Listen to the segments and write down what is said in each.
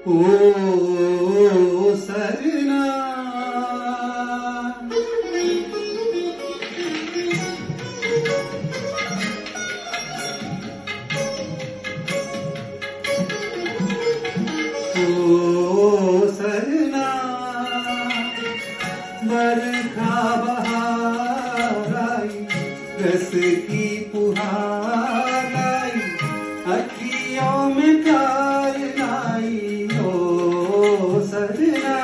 ओ सरना। ओ सरना, बरखा बहार आई, रस की फुहार आई, अखियों में प्यार लाई। ओ सरना,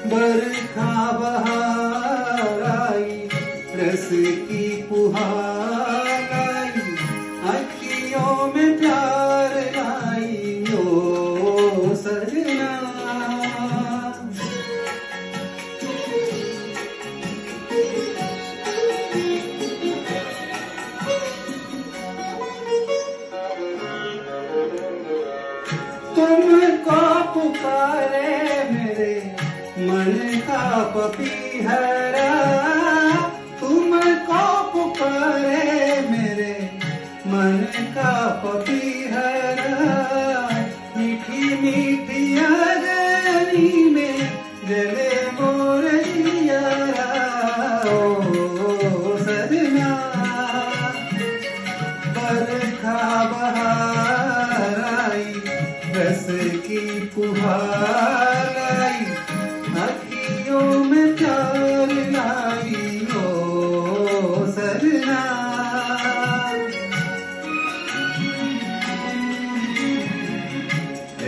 बरखा बहार आई, रस की फुहार आई, अखियों में प्यार लाई। ओ सरना, तुमको पुकारे मेरे मन का पपीहरा, तुमको पुकारे मेरे मन का पपीहरा, मीठी मीठी अगनी में जले मोर जियरा। ओ सरना, बरखा बहार आई, रस की फुहार आई, अखियों में प्यार लाई। ओ सरना,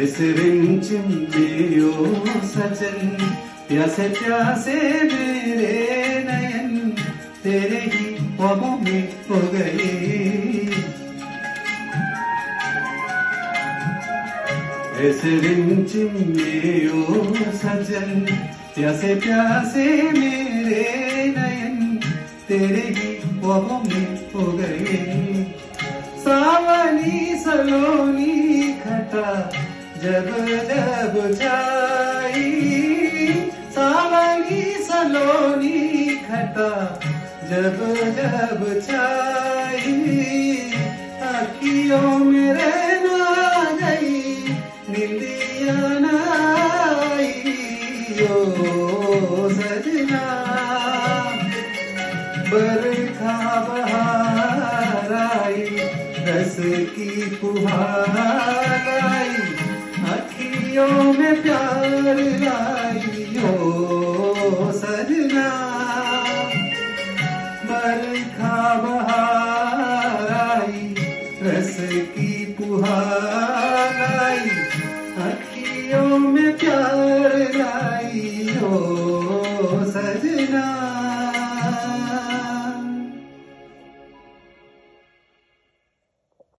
इस रिमझिम में ओ सजन, प्यासे प्यासे मेरे नयन तेरे ही ख्वाबों में हो गए। ऐसे रिमझिम में ओ सजन, प्यासे प्यासे मेरे नयन तेरे ही ख्वाबों में हो गए। सावनी सलोनी खटा जब जब छाई, सावनी सलोनी खटा जब जब छाई, अखियों में रहना गई, निंदिया नाई। ओ सजना, बरखा बहार आई, रस की फुहार आई, अखियों में प्यार लाई। ओ सजना, बरखा बहार आई, रस की फुहार आई, अखियों में प्यार लाई। ओ सजना।